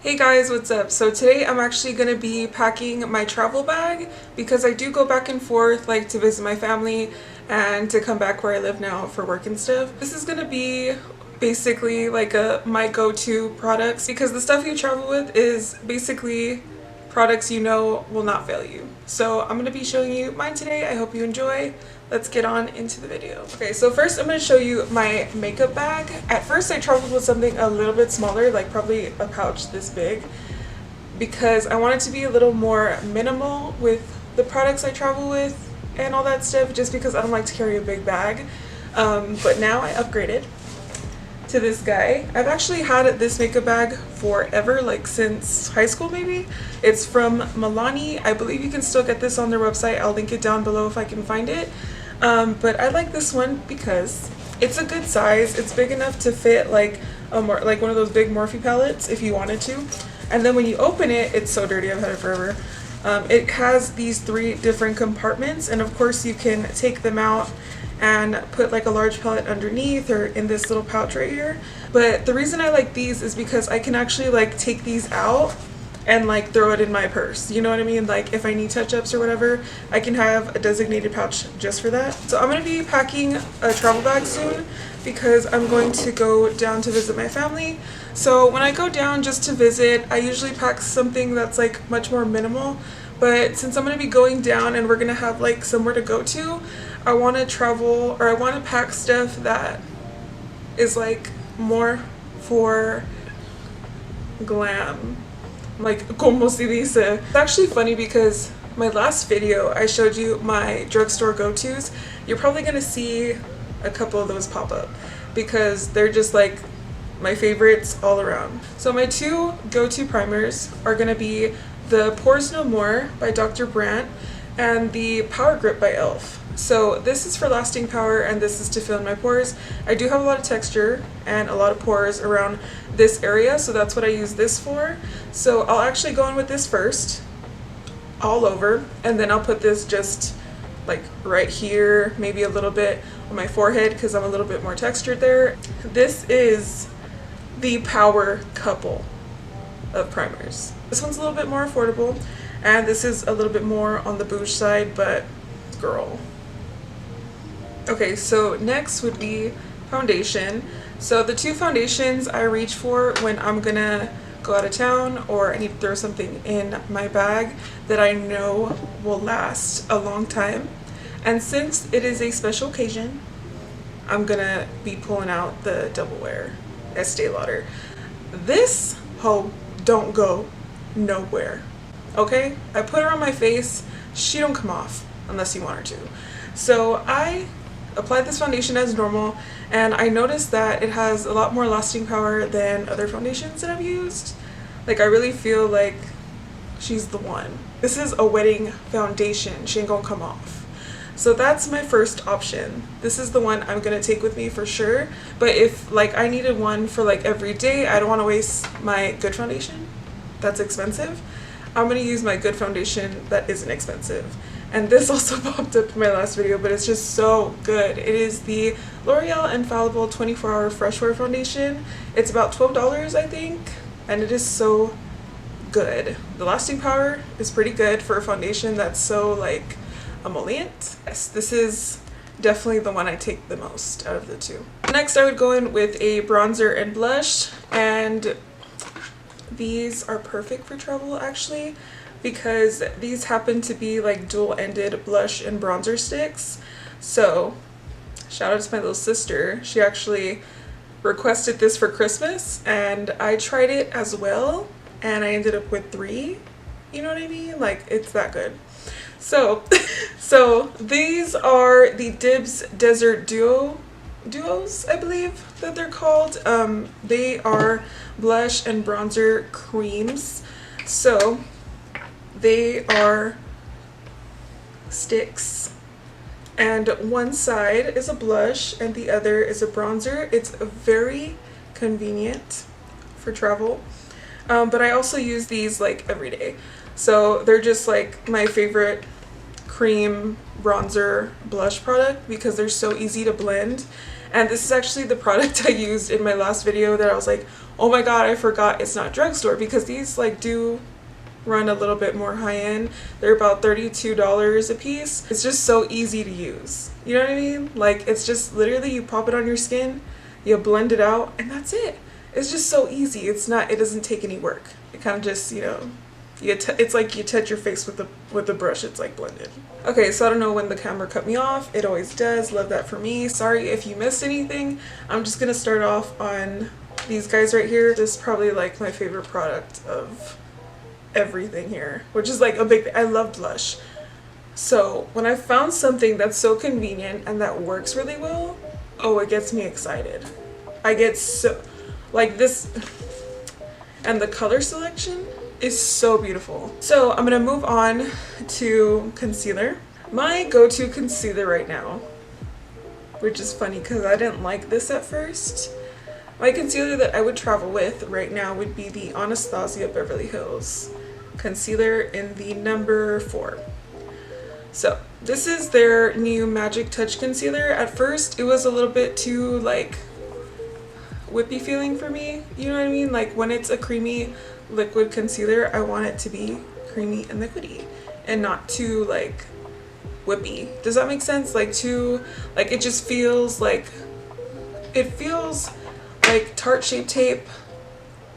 Hey guys, what's up? So today I'm actually going to be packing my travel bag because I do go back and forth like to visit my family and to come back where I live now for work and stuff. This is going to be basically like my go-to products because the stuff you travel with is basically products you know will not fail you. So I'm going to be showing you mine today. I hope you enjoy. Let's get on into the video. Okay, so first I'm going to show you my makeup bag. At first I traveled with something a little bit smaller, like probably a pouch this big, because I wanted to be a little more minimal with the products I travel with and all that stuff, just because I don't like to carry a big bag. But now I upgraded to this guy. I've actually had this makeup bag forever, like since high school maybe. It's from Milani. I believe you can still get this on their website. I'll link it down below if I can find it. But I like this one because it's a good size. It's big enough to fit like like one of those big Morphe palettes if you wanted to. And then when you open it, it's so dirty, I've had it forever. It has these 3 different compartments, and of course you can take them out and put like a large palette underneath or in this little pouch right here. But the reason I like these is because I can actually like take these out and like throw it in my purse, you know what I mean? Like if I need touch-ups or whatever, I can have a designated pouch just for that. So I'm going to be packing a travel bag soon because I'm going to go down to visit my family. So when I go down just to visit, I usually pack something that's like much more minimal. But since I'm going to be going down and we're going to have like somewhere to go to, I want to travel, or I want to pack stuff that is like more for glam. Like, como se dice. It's actually funny because my last video I showed you my drugstore go-tos. You're probably going to see a couple of those pop up because they're just like my favorites all around. So my 2 go-to primers are going to be the Pores No More by Dr. Brandt and the Power Grip by e.l.f. So this is for lasting power and this is to fill in my pores. I do have a lot of texture and a lot of pores around this area, so that's what I use this for. So I'll actually go in with this first, all over, and then I'll put this just like right here, maybe a little bit on my forehead because I'm a little bit more textured there. This is the Power couple of primers. This one's a little bit more affordable and this is a little bit more on the bouge side, but girl. Okay, so next would be foundation. So the 2 foundations I reach for when I'm gonna go out of town or I need to throw something in my bag that I know will last a long time. And since it is a special occasion, I'm gonna be pulling out the Double Wear Estee Lauder. This hoe don't go nowhere. Okay, I put her on my face, she don't come off unless you want her to. So I applied this foundation as normal and I noticed that it has a lot more lasting power than other foundations that I've used. Like I really feel like she's the one. This is a wedding foundation, she ain't gonna come off. So that's my first option. This is the one I'm gonna take with me for sure. But if like I needed one for like every day, I don't want to waste my good foundation. That's expensive. I'm gonna use my good foundation that isn't expensive. And this also popped up in my last video, but it's just so good. It is the L'Oreal Infallible 24-Hour Fresh Wear Foundation. It's about $12, I think, and it is so good. The lasting power is pretty good for a foundation that's so like emollient. Yes, this is definitely the one I take the most out of the 2. Next, I would go in with a bronzer and blush, and these are perfect for travel actually, because these happen to be like dual-ended blush and bronzer sticks. So shout out to my little sister. She actually requested this for Christmas and I tried it as well and I ended up with 3. You know what I mean? Like it's that good. So these are the Dibs Desert Duos, I believe that they're called. They are blush and bronzer creams. So they are sticks and one side is a blush and the other is a bronzer. It's very convenient for travel, but I also use these like every day. So they're just like my favorite cream bronzer blush product because they're so easy to blend. And this is actually the product I used in my last video that I was like, oh my god, I forgot it's not drugstore, because these like do run a little bit more high end. They're about $32 a piece. It's just so easy to use. You know what I mean? Like, it's just literally you pop it on your skin, you blend it out, and that's it. It's just so easy. It doesn't take any work. It kind of just, you know, it's like you touch your face with the brush. It's like blended. Okay, so I don't know when the camera cut me off. It always does. Love that for me. Sorry if you missed anything. I'm just gonna start off on these guys right here. This is probably like my favorite product of everything here, which is like a big thing. I love blush. So when I found something that's so convenient and that works really well, oh, it gets me excited. I get so, like this, and the color selection is so beautiful. So I'm gonna move on to concealer. My go-to concealer right now, which is funny because I didn't like this at first. My concealer that I would travel with right now would be the Anastasia Beverly Hills concealer in the number 4. So this is their new Magic Touch concealer. At first it was a little bit too like whippy feeling for me, you know what I mean? Like when it's a creamy liquid concealer, I want it to be creamy and liquidy and not too like whippy. Does that make sense? Like too, like it just feels like, it feels like Tarte Shape Tape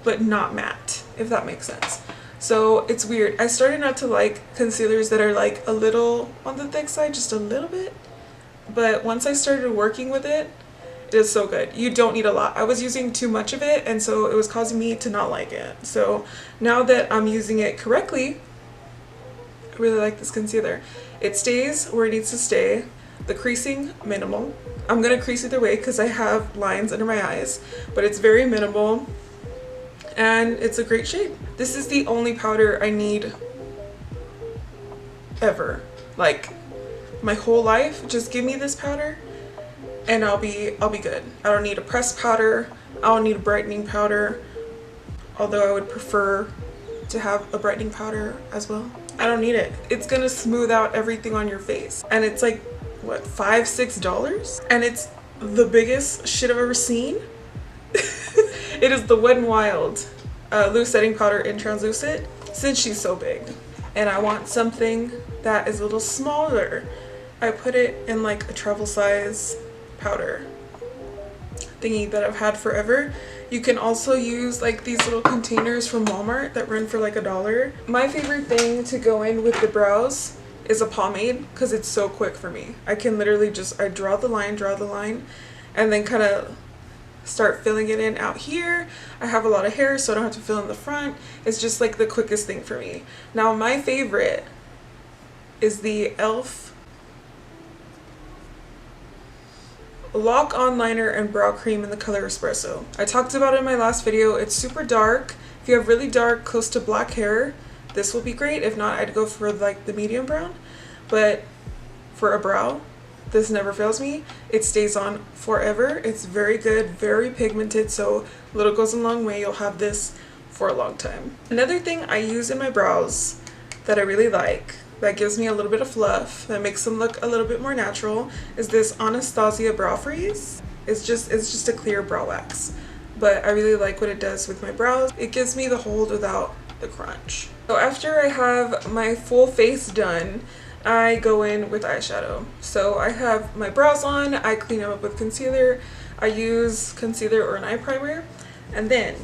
but not matte, if that makes sense. So it's weird. I started not to like concealers that are like a little on the thick side, just a little bit, but once I started working with it, it is so good. You don't need a lot. I was using too much of it, and so it was causing me to not like it. So now that I'm using it correctly, I really like this concealer. It stays where it needs to stay. The creasing, minimal. I'm gonna crease either way because I have lines under my eyes, but it's very minimal and it's a great shade. This is the only powder I need ever. Like my whole life, just give me this powder and I'll be good. I don't need a pressed powder. I don't need a brightening powder, although I would prefer to have a brightening powder as well. I don't need it. It's gonna smooth out everything on your face, and it's like what, $5-6, and it's the biggest shit I've ever seen. It is the Wet n Wild loose setting powder in translucent, since she's so big and I want something that is a little smaller. I put it in like a travel size powder thingy that I've had forever. You can also use like these little containers from Walmart that run for like $1. My favorite thing to go in with the brows is a pomade because it's so quick for me. I can literally just, I draw the line, and then kind of start filling it in out here. I have a lot of hair, so I don't have to fill in the front. It's just like the quickest thing for me. Now my favorite is the e.l.f. Lock On Liner and Brow Cream in the color Espresso. I talked about it in my last video. It's super dark. If you have really dark, close to black hair, this will be great. If not, I'd go for like the medium brown. But for a brow, this never fails me. It stays on forever. It's very good, very pigmented, so little goes a long way. You'll have this for a long time. Another thing I use in my brows that I really like, that gives me a little bit of fluff, that makes them look a little bit more natural, is this Anastasia Brow Freeze. It's just a clear brow wax, but I really like what it does with my brows. It gives me the hold without the crunch. So after I have my full face done, I go in with eyeshadow. So I have my brows on, I clean them up with concealer, I use concealer or an eye primer, and then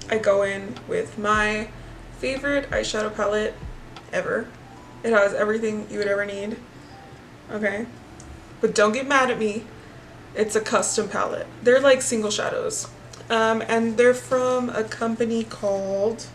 I go in with my favorite eyeshadow palette ever. It has everything you would ever need, okay? But don't get mad at me, it's a custom palette. They're like single shadows, and they're from a company called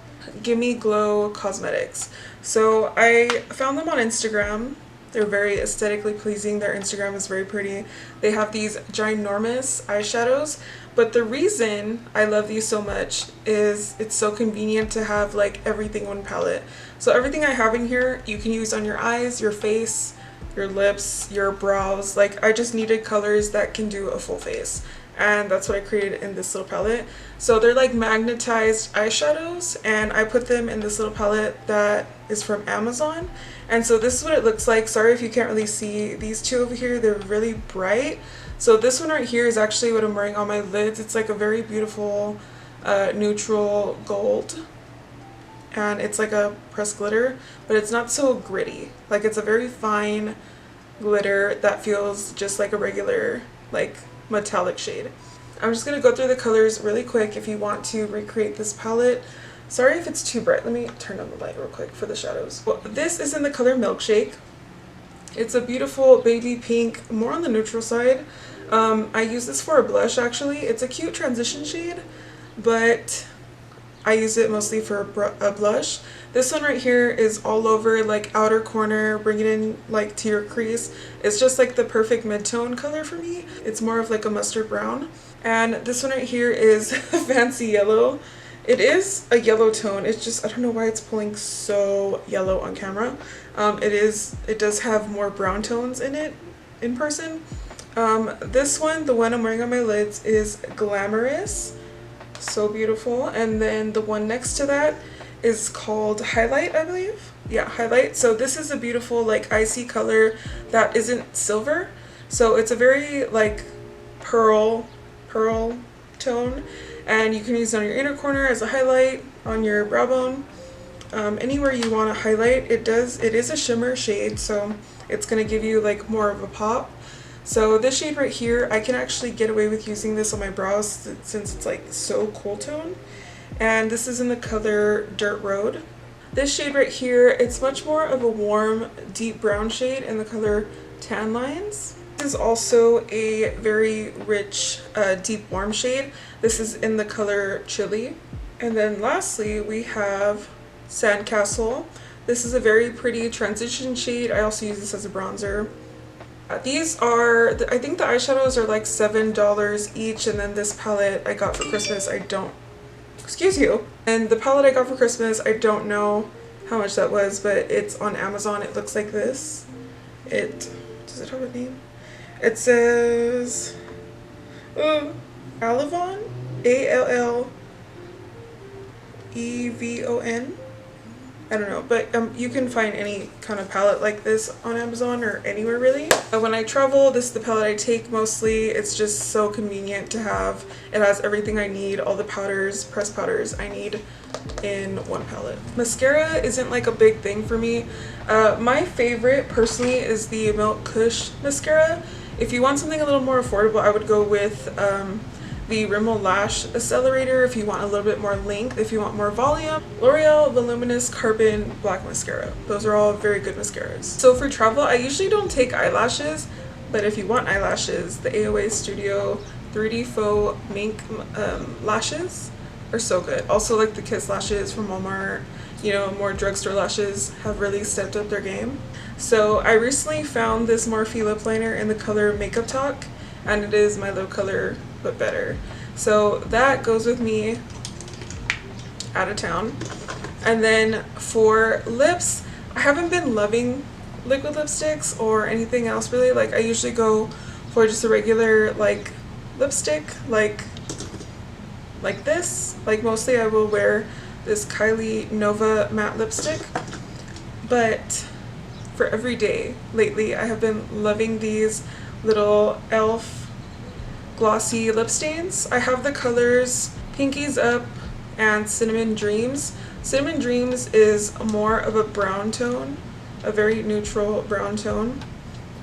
Gimme Glow Cosmetics. So I found them on Instagram. They're very aesthetically pleasing. Their Instagram is very pretty. They have these ginormous eyeshadows, but the reason I love these so much is it's so convenient to have like everything in one palette. So everything I have in here you can use on your eyes, your face, your lips, your brows. Like I just needed colors that can do a full face, and that's what I created in this little palette. So they're like magnetized eyeshadows, and I put them in this little palette that is from Amazon. And so this is what it looks like. Sorry if you can't really see these two over here, they're really bright. So this one right here is actually what I'm wearing on my lids. It's like a very beautiful neutral gold, and it's like a pressed glitter, but it's not so gritty. Like, it's a very fine glitter that feels just like a regular, like, metallic shade. I'm just gonna go through the colors really quick if you want to recreate this palette. Sorry if it's too bright. Let me turn on the light real quick for the shadows. Well, this is in the color Milkshake. It's a beautiful baby pink, more on the neutral side. I use this for a blush actually. It's a cute transition shade, but I use it mostly for a blush. This one right here is all over, like outer corner, bring it in like to your crease. It's just like the perfect mid-tone color for me. It's more of like a mustard brown. And this one right here is Fancy Yellow. It is a yellow tone. It's just, I don't know why it's pulling so yellow on camera. It does have more brown tones in it in person. This one, the one I'm wearing on my lids, is Glamorous. So beautiful. And then the one next to that is called Highlight, I believe. Yeah, Highlight. So this is a beautiful like icy color that isn't silver. So it's a very like pearl tone, and you can use it on your inner corner as a highlight, on your brow bone, anywhere you want to highlight. It is a shimmer shade, so it's going to give you like more of a pop. So this shade right here, I can actually get away with using this on my brows since it's like so cool tone. And this is in the color Dirt Road. This shade right here, it's much more of a warm, deep brown shade in the color Tan Lines. This is also a very rich, deep warm shade. This is in the color Chili. And then lastly, we have Sandcastle. This is a very pretty transition shade. I also use this as a bronzer. These are, I think the eyeshadows are like $7 each, and then this palette I got for Christmas, excuse you. And the palette I got for Christmas, I don't know how much that was, but it's on Amazon. It looks like this. Does it have a name? It says Allevon, Allevon. I don't know, but you can find any kind of palette like this on Amazon or anywhere really. When I travel, this is the palette I take mostly. It's just so convenient to have. It has everything I need, all the powders, pressed powders I need in one palette. Mascara isn't like a big thing for me. My favorite personally is the Milk Kush mascara. If you want something a little more affordable, I would go with the Rimmel Lash Accelerator if you want a little bit more length, if you want more volume. L'Oreal Voluminous Carbon Black Mascara. Those are all very good mascaras. So for travel, I usually don't take eyelashes, but if you want eyelashes, the AOA Studio 3D Faux Mink lashes are so good. Also like the Kiss lashes from Walmart, you know, more drugstore lashes have really stepped up their game. So I recently found this Morphe lip liner in the color Makeup Talk, and it is my lip color but better. So that goes with me out of town. And then for lips, I haven't been loving liquid lipsticks or anything else really. Like I usually go for just a regular like lipstick, like this. Like mostly I will wear this Kylie Nova matte lipstick, but for every day lately I have been loving these little e.l.f. glossy lip stains. I have the colors Pinkies Up and Cinnamon Dreams. Cinnamon Dreams is more of a brown tone, a very neutral brown tone,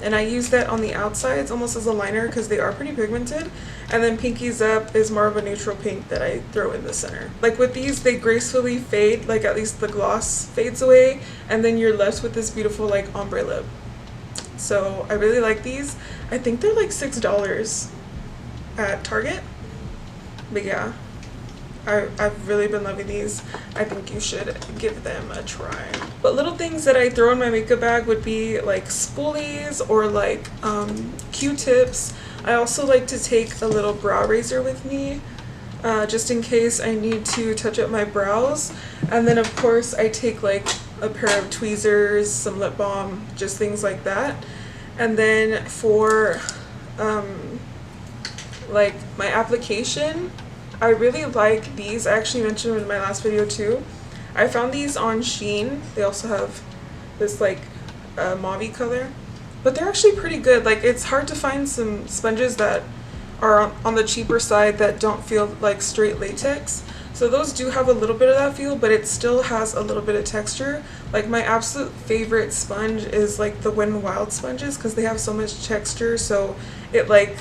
and I use that on the outsides almost as a liner because they are pretty pigmented. And then Pinkies Up is more of a neutral pink that I throw in the center. Like with these, they gracefully fade, like at least the gloss fades away, and then you're left with this beautiful like ombre lip. So I really like these. I think they're like $6 at Target, but yeah, I've really been loving these. I think you should give them a try. But little things that I throw in my makeup bag would be like spoolies or like Q-tips. I also like to take a little brow razor with me just in case I need to touch up my brows. And then of course I take like a pair of tweezers, some lip balm, just things like that. And then for like my application, I really like these. I actually mentioned them in my last video too. I found these on Shein. They also have this like mauve color, but they're actually pretty good. Like it's hard to find some sponges that are on the cheaper side that don't feel like straight latex. So those do have a little bit of that feel, but it still has a little bit of texture. Like my absolute favorite sponge is like the Wet n Wild sponges because they have so much texture, so it like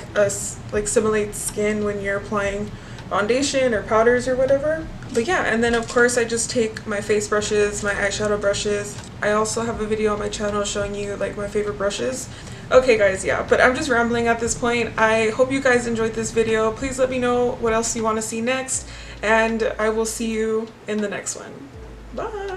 simulates skin when you're applying foundation or powders or whatever. But yeah, and then of course I just take my face brushes, my eyeshadow brushes. I also have a video on my channel showing you like my favorite brushes. Okay guys, yeah, but I'm just rambling at this point. I hope you guys enjoyed this video. Please let me know what else you want to see next, and I will see you in the next one. Bye!